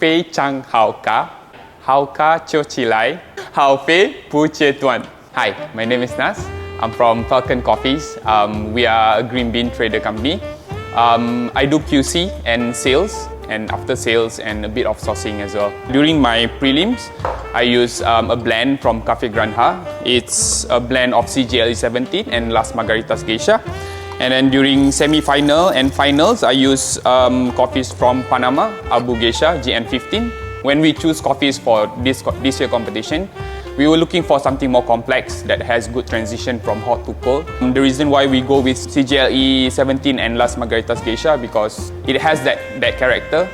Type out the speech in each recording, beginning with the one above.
非常好咖，好咖就起来，好啡不戒断。Hi, my name is Nas. I'm from Falcon Coffees. We are a green bean trader company. I do QC and sales and after sales and a bit of sourcing as well. During my prelims, I use a blend from Cafe Granja. It's a blend of CGLE 17 and Las Margaritas Geisha. And then during semi-final and finals, I use coffees from Panama, Abu Geisha, GN15. When we choose coffees for this year competition, we were looking for something more complex that has good transition from hot to cold. The reason why we go with CGLE 17 and Las Margaritas Geisha because it has that character.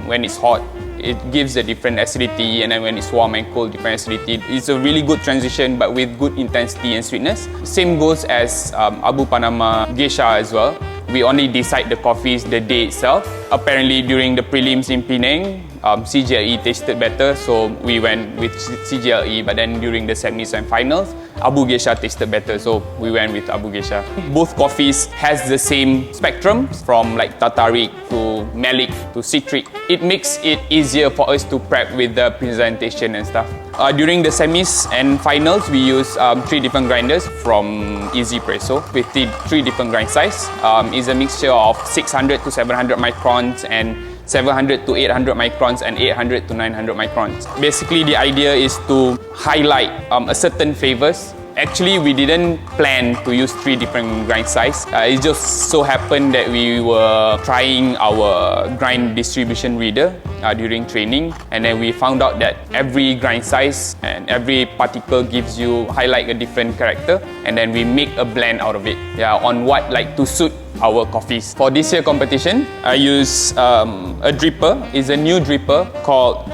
When it's hot, it gives a different acidity, and then when it's warm and cold, different acidity. It's a really good transition, but with good intensity and sweetness. Same goes as Abu Panama Geisha as well. We only decide the coffees the day itself. Apparently, during the prelims in Penang, CGLE tasted better, so we went with CGLE. But then during the semis and finals, Abu Geisha tasted better, so we went with Abu Geisha. Both coffees has the same spectrum, from like Tartaric to Malic to Citric. It makes it easier for us to prep with the presentation and stuff. During the semis and finals, we use 3 different grinders from Easy Presso with 3 different grind size. It's a mixture of 600 to 700 microns and 700 to 800 microns and 800 to 900 microns. Basically, the idea is to highlight a certain flavors. Actually, we didn't plan to use 3 different grind size. It just so happened that we were trying our grind distribution reader during training, and then we found out that every grind size and every particle gives you highlight a different character, and then we make a blend out of it. Yeah, on what like to suit our coffees. For this year competition, I use a dripper. It's a new dripper called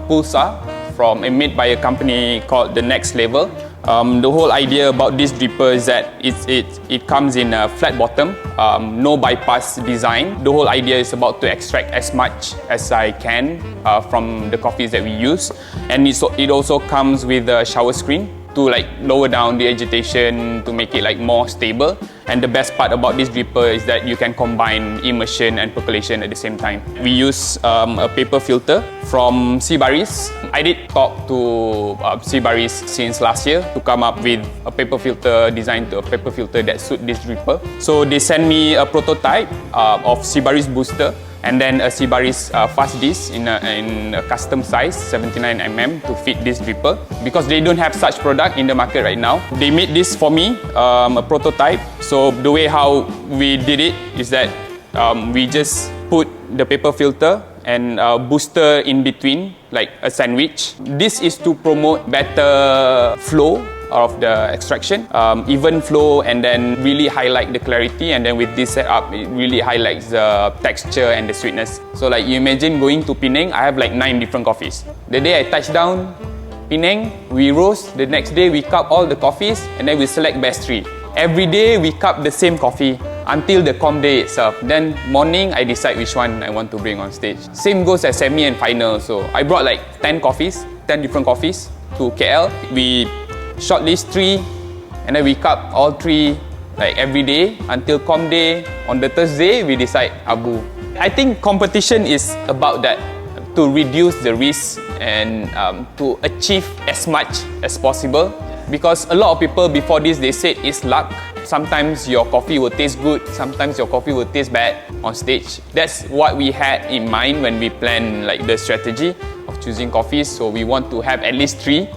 Pulsar made by a company called The Next Level. The whole idea about this dripper is that it comes in a flat bottom, no bypass design. The whole idea is about to extract as much as I can from the coffees that we use, and it also comes with a shower screen to like lower down the agitation to make it like more stable. And the best part about this dripper is that you can combine immersion and percolation at the same time. We use a paper filter from MBrC. I did talk to MBrC since last year to come up with a paper filter designed to a paper filter that suit this dripper. So they sent me a prototype of MBrC booster, and then a MBrC fast disc in a custom size 79mm to fit this dripper, because they don't have such product in the market right now. They made this for me, a prototype. So the way how we did it is that we just put the paper filter and booster in between like a sandwich. This is to promote better flow of the extraction, even flow, and then really highlight the clarity. And then with this setup, it really highlights the texture and the sweetness. So like you imagine going to Penang, I have like 9 different coffees. The day I touch down Penang, we roast. The next day we cup all the coffees, and then we select best 3. Every day we cup the same coffee until the comp day itself. Then morning I decide which one I want to bring on stage. Same goes as semi and final. So I brought like 10 different coffees to KL. We shortlist 3, and then we cup all 3 like every day until comp day. On the Thursday we decide Abu. I think competition is about that, to reduce the risk and to achieve as much as possible. Because a lot of people before this, they said it's luck. Sometimes your coffee will taste good, sometimes your coffee will taste bad on stage. That's what we had in mind when we planned like the strategy of choosing coffees. So we want to have at least 3.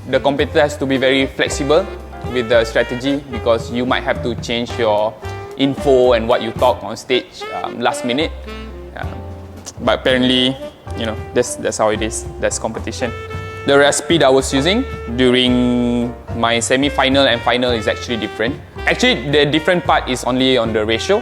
The competitor has to be very flexible with the strategy, because you might have to change your info and what you talk on stage last minute. But apparently, you know, that's how it is. That's competition. The recipe that I was using during my semi-final and final is actually different. Actually, the different part is only on the ratio.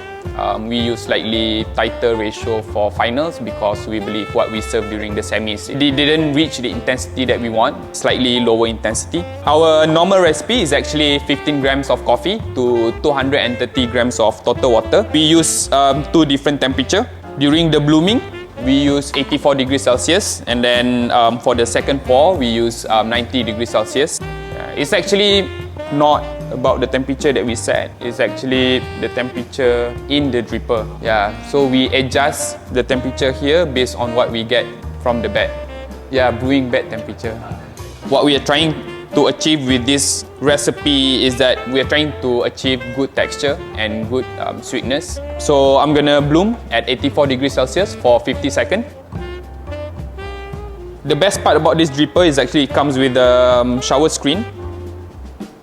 We use slightly tighter ratio for finals because we believe what we serve during the semis, it didn't reach the intensity that we want, slightly lower intensity. Our normal recipe is actually 15 grams of coffee to 230 grams of total water. We use 2 different temperature. During the blooming, we use 84 degrees Celsius, and then for the second pour, we use 90 degrees Celsius. It's actually not about the temperature that we set, it's actually the temperature in the dripper. Yeah, so we adjust the temperature here based on what we get from the bed. Yeah, brewing bed temperature. What we are trying to achieve with this recipe is that we are trying to achieve good texture and good sweetness. So I'm gonna bloom at 84 degrees Celsius for 50 seconds. The best part about this dripper is actually it comes with a shower screen.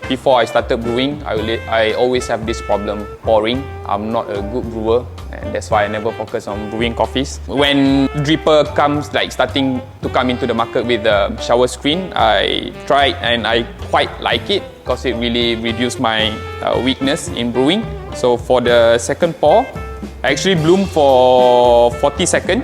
Before I started brewing, I always have this problem pouring. I'm not a good brewer, and that's why I never focus on brewing coffees. When dripper comes starting to come into the market with the shower screen, I tried and I quite like it because it really reduced my weakness in brewing. So for the second pour, I actually bloom for 40 seconds.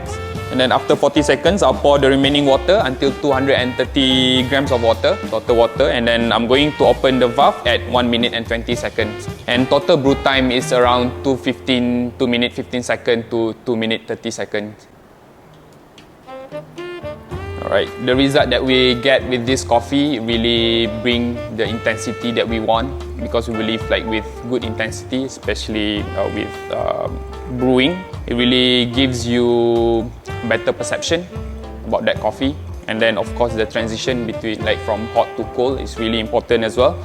And then after 40 seconds, I'll pour the remaining water until 230 grams of water, total water. And then I'm going to open the valve at 1 minute and 20 seconds. And total brew time is around 2 minute 15 seconds to 2 minute 30 seconds. Alright, the result that we get with this coffee really bring the intensity that we want, because we believe with good intensity, especially with brewing, it really gives you better perception about that coffee. And then of course the transition between from hot to cold is really important as well.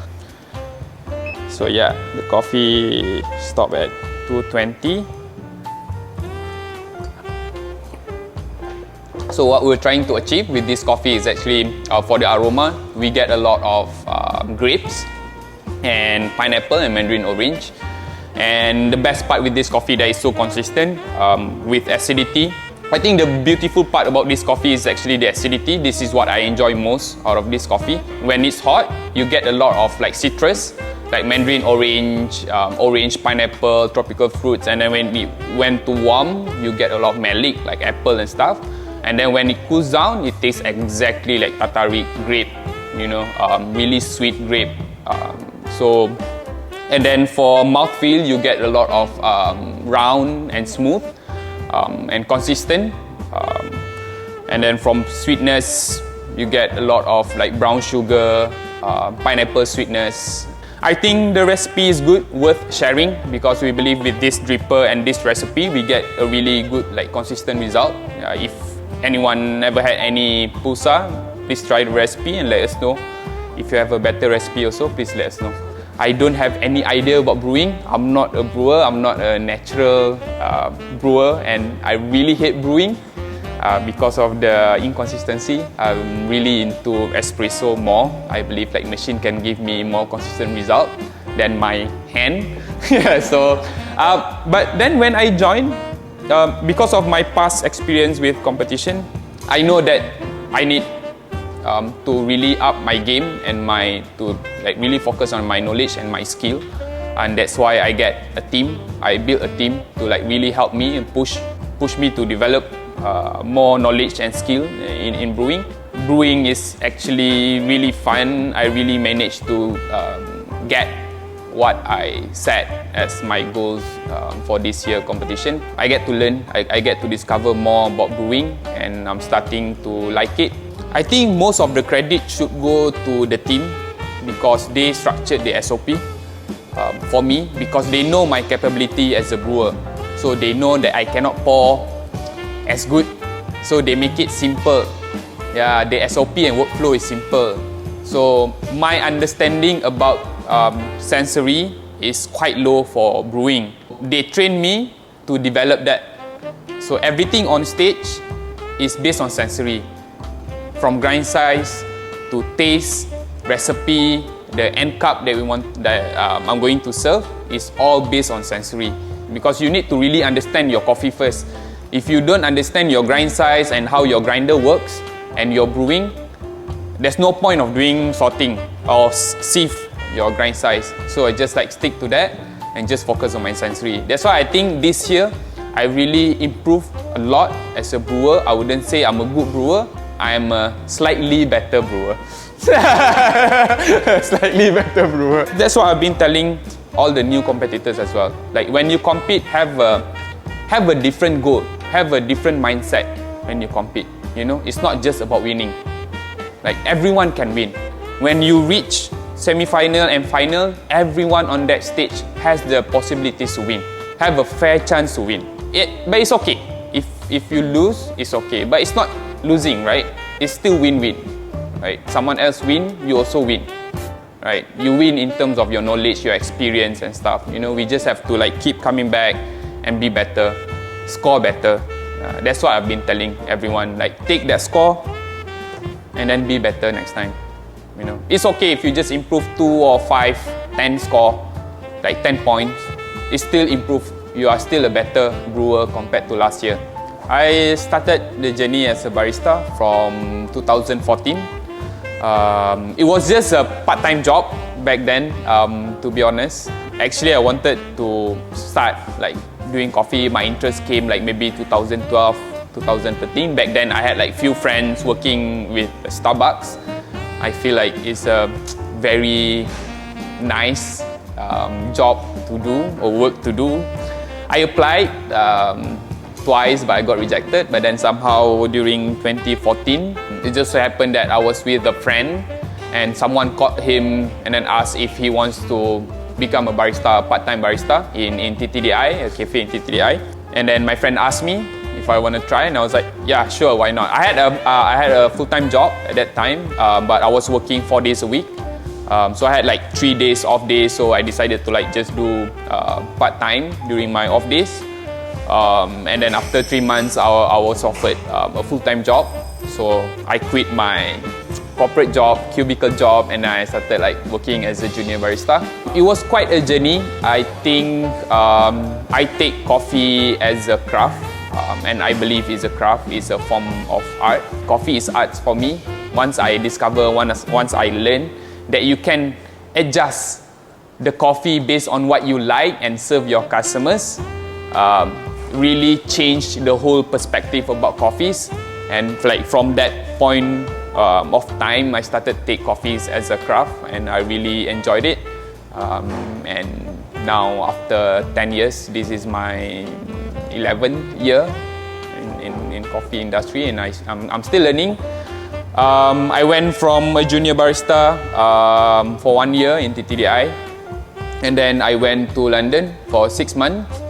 So yeah, the coffee stopped at 220. So what we're trying to achieve with this coffee is actually for the aroma, we get a lot of grapes and pineapple and mandarin orange. And the best part with this coffee that is so consistent with acidity. I think the beautiful part about this coffee is actually the acidity. This is what I enjoy most out of this coffee. When it's hot, you get a lot of citrus, like mandarin orange, orange, pineapple, tropical fruits. And then when it went to warm, you get a lot of malic, like apple and stuff. And then when it cools down, it tastes exactly like Tatari grape, really sweet grape. And then for mouthfeel, you get a lot of round and smooth and consistent. And then from sweetness, you get a lot of brown sugar, pineapple sweetness. I think the recipe is good, worth sharing, because we believe with this dripper and this recipe, we get a really good consistent result. If anyone ever had any pulsa, please try the recipe and let us know. If you have a better recipe also, please let us know. I don't have any idea about brewing. I'm not a brewer, I'm not a natural brewer, and I really hate brewing because of the inconsistency. I'm really into espresso more. I believe machine can give me more consistent result than my hand. But then when I joined, because of my past experience with competition, I know that I need to really up my game and to really focus on my knowledge and my skill. And that's why I get a team. I built a team to really help me and push me to develop more knowledge and skill in brewing. Brewing is actually really fun. I really managed to get what I set as my goals for this year competition. I get to learn, I get to discover more about brewing, and I'm starting to like it. I think most of the credit should go to the team, because they structured the SOP for me, because they know my capability as a brewer. So they know that I cannot pour as good, so they make it simple. Yeah, the SOP and workflow is simple. So my understanding about sensory is quite low for brewing. They train me to develop that. So everything on stage is based on sensory. From grind size to taste, recipe, the end cup that I'm going to serve is all based on sensory. Because you need to really understand your coffee first. If you don't understand your grind size and how your grinder works and your brewing, there's no point of doing sorting or sieve your grind size. So I just stick to that and just focus on my sensory. That's why I think this year I really improved a lot as a brewer. I wouldn't say I'm a good brewer. I am a slightly better brewer. Slightly better brewer. That's what I've been telling all the new competitors as well. When you compete, have a different goal, have a different mindset when you compete. It's not just about winning. Everyone can win. When you reach semi-final and final, everyone on that stage has the possibilities to win, have a fair chance to win. But it's okay. If you lose, it's okay. But it's not losing, right? It's still win-win, right? Someone else win, you also win, right? You win in terms of your knowledge, your experience and stuff. You know, we just have to like keep coming back and be better, score better. That's what I've been telling everyone. Like, take that score and then be better next time. You know, it's okay if you just improve 2 or 5, 10 score, like 10 points. It's still improve. You are still a better brewer compared to last year. I started the journey as a barista from 2014. It was just a part-time job back then, to be honest. Actually, I wanted to start like doing coffee. My interest came like maybe 2012, 2013. Back then, I had like few friends working with Starbucks. I feel like it's a very nice job to do or work to do. I applied twice, but I got rejected. But then somehow during 2014, it just so happened that I was with a friend and someone called him and then asked if he wants to become a barista, part-time barista in TTDI, a cafe in TTDI. And then my friend asked me if I want to try, and I was like, yeah, sure, why not? I had a full-time job at that time, but I was working 4 days a week. So I had like 3 days off days, so I decided to like just do part-time during my off days. And then after 3 months, I was offered a full-time job. So I quit my corporate job, cubicle job, and I started like working as a junior barista. It was quite a journey. I think I take coffee as a craft, and I believe it's a craft, it's a form of art. Coffee is art for me. Once I discover, once I learn that you can adjust the coffee based on what you like and serve your customers, really changed the whole perspective about coffees. And like from that point of time, I started to take coffees as a craft, and I really enjoyed it. And now after 10 years, this is my 11th year in coffee industry, and I'm still learning. I went from a junior barista for 1 year in TTDI, and then I went to London for 6 months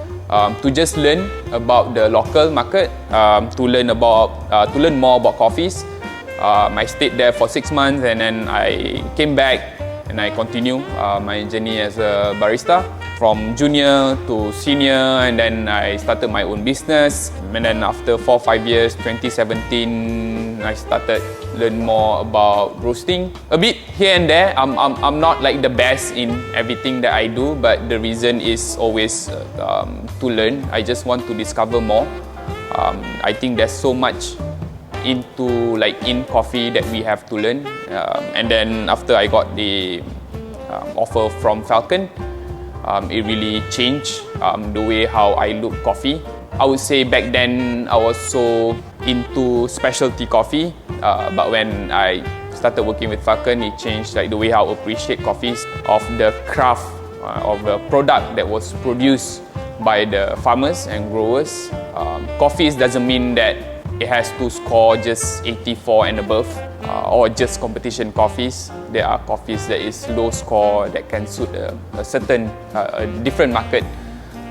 to just learn about the local market, to learn more about coffees. I stayed there for 6 months, and then I came back and I continued my journey as a barista from junior to senior, and then I started my own business. And then after 4 or 5 years, 2017, I started learn more about roasting. A bit here and there. I'm not like the best in everything that I do, but the reason is always to learn. I just want to discover more. I think there's so much into like in coffee that we have to learn. And then after I got the offer from Falcon, it really changed the way how I look coffee. I would say back then I was so into specialty coffee, but when I started working with Falcon, it changed like the way how I appreciate coffees, of the craft of the product that was produced by the farmers and growers. Coffees doesn't mean that it has to score just 84 and above, or just competition coffees. There are coffees that is low score that can suit a certain different market,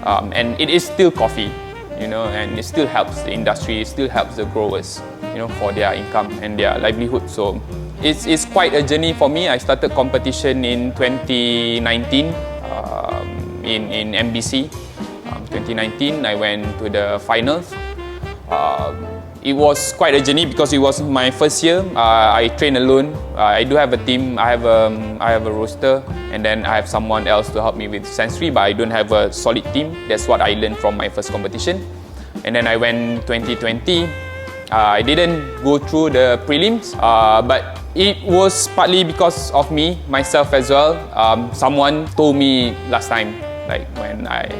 and it is still coffee, you know, and it still helps the industry, it still helps the growers, you know, for their income and their livelihood. So it's quite a journey for me. I started competition in 2019 in MBrC. 2019, I went to the finals. It was quite a journey because it was my first year. I train alone. I do have a team. I have a roaster, and then I have someone else to help me with sensory, but I don't have a solid team. That's what I learned from my first competition. And then I went 2020. I didn't go through the prelims, but it was partly because of me, myself as well. Someone told me last time, like when I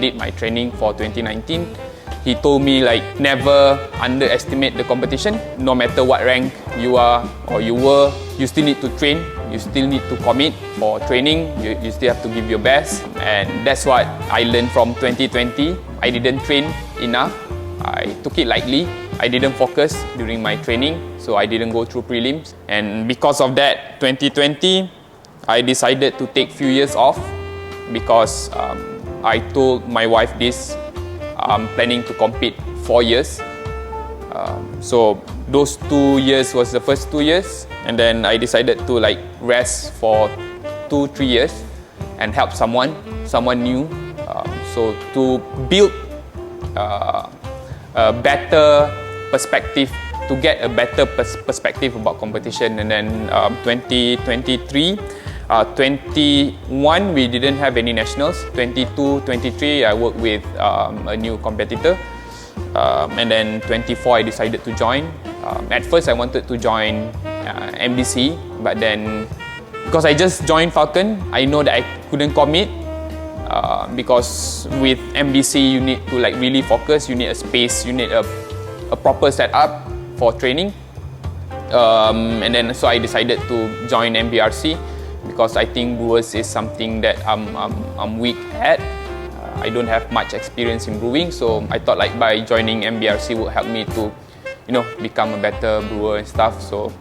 did my training for 2019, he told me like never underestimate the competition. No matter what rank you are or you were, you still need to train, you still need to commit for training, you still have to give your best. And that's what I learned from 2020. I didn't train enough, I took it lightly, I didn't focus during my training, so I didn't go through prelims. And because of that, 2020, I decided to take few years off because I told my wife this. I'm planning to compete 4 years. So those 2 years was the first 2 years, and then I decided to like rest for 2-3 years and help someone new. So to build a better perspective, to get a better perspective about competition. And then 2023, 21 we didn't have any nationals. 22, 23 I worked with a new competitor. And then 24 I decided to join. At first I wanted to join MBrC, but then because I just joined Falcon, I know that I couldn't commit. Because with MBrC you need to like really focus, you need a space, you need a proper setup for training. And then so I decided to join MBrC because I think brewers is something that I'm weak at. I don't have much experience in brewing, so I thought like by joining MBrC would help me to, you know, become a better brewer and stuff. So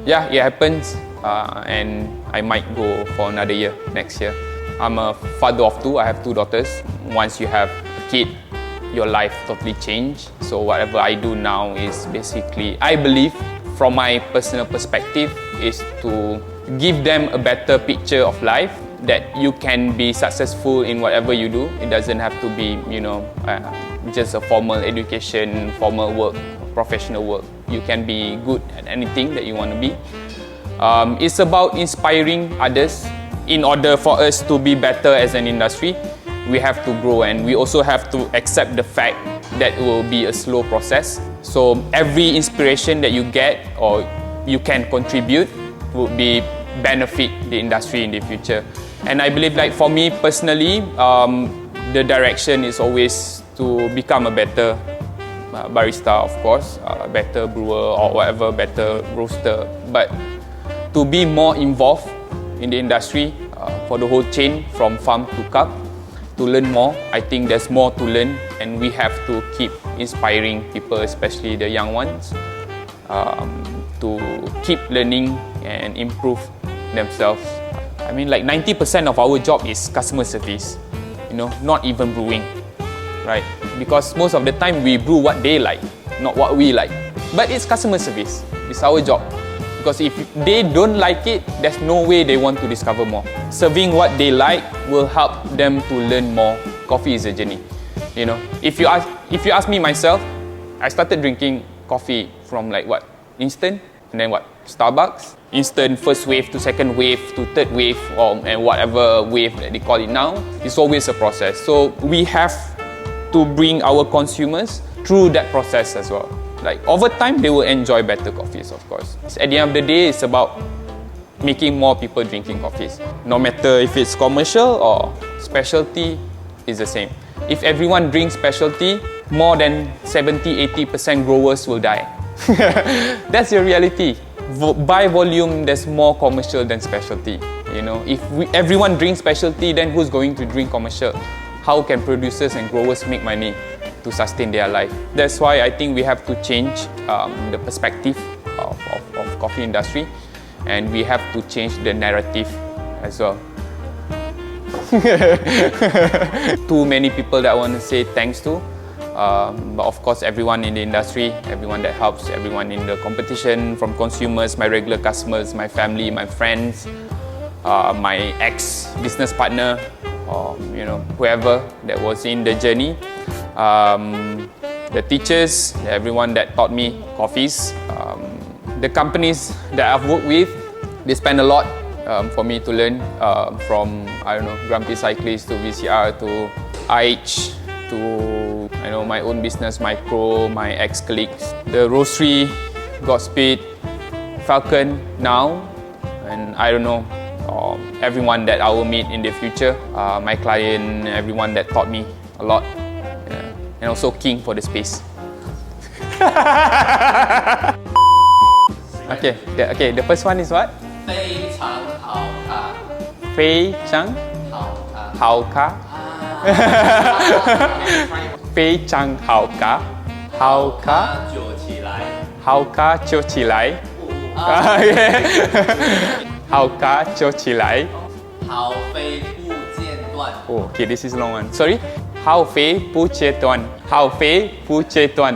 yeah, it happens, and I might go for another year next year. I'm a father of 2. I have 2 daughters. Once you have a kid, your life totally changed. So whatever I do now is basically, I believe, from my personal perspective, is to give them a better picture of life, that you can be successful in whatever you do. It doesn't have to be, you know, just a formal education, formal work, professional work. You can be good at anything that you want to be. It's about inspiring others. In order for us to be better as an industry, we have to grow, and we also have to accept the fact that it will be a slow process. So every inspiration that you get or you can contribute would be benefit the industry in the future. And I believe, like for me personally, the direction is always to become a better barista, of course, a better brewer or whatever, better roaster, but to be more involved in the industry, for the whole chain from farm to cup, to learn more. I think there's more to learn, and we have to keep inspiring people, especially the young ones, to keep learning and improve themselves. I mean, like 90% of our job is customer service, you know, not even brewing, right? Because most of the time we brew what they like, not what we like. But it's customer service, it's our job. Because if they don't like it, there's no way they want to discover more. Serving what they like will help them to learn more. Coffee is a journey, you know. If you ask me myself, I started drinking coffee from like what? Instant, and then what? Starbucks. Instant, first wave to second wave to third wave, and whatever wave that they call it now. It's always a process. So we have to bring our consumers through that process as well. Like over time, they will enjoy better coffees, of course. At the end of the day, it's about making more people drinking coffees. No matter if it's commercial or specialty, it's the same. If everyone drinks specialty, more than 70-80% growers will die. That's the reality. By volume, there's more commercial than specialty. You know, if everyone drinks specialty, then who's going to drink commercial? How can producers and growers make money to sustain their life? That's why I think we have to change the perspective of coffee industry, and we have to change the narrative as well. Too many people that I want to say thanks to, but of course everyone in the industry, everyone that helps, everyone in the competition, from consumers, my regular customers, my family, my friends, my ex-business partner, or you know, whoever that was in the journey, the teachers, everyone that taught me coffees, the companies that I've worked with, they spend a lot for me to learn, from, I don't know, Grumpy Cyclist to VCR to IH to, I know, my own business, Micro, my ex-colleagues, the Roastery, Godspeed, Falcon now, and I don't know, everyone that I will meet in the future, my client, everyone that taught me a lot, and also King for the space. Okay, the first one is what? 非常好咖，非常好咖，非常好咖，好咖酒起来，好咖就起来，好咖就起来。好飞不间断。Oh, okay, this is a long one. Sorry. 好飞不间断，好飞不间断。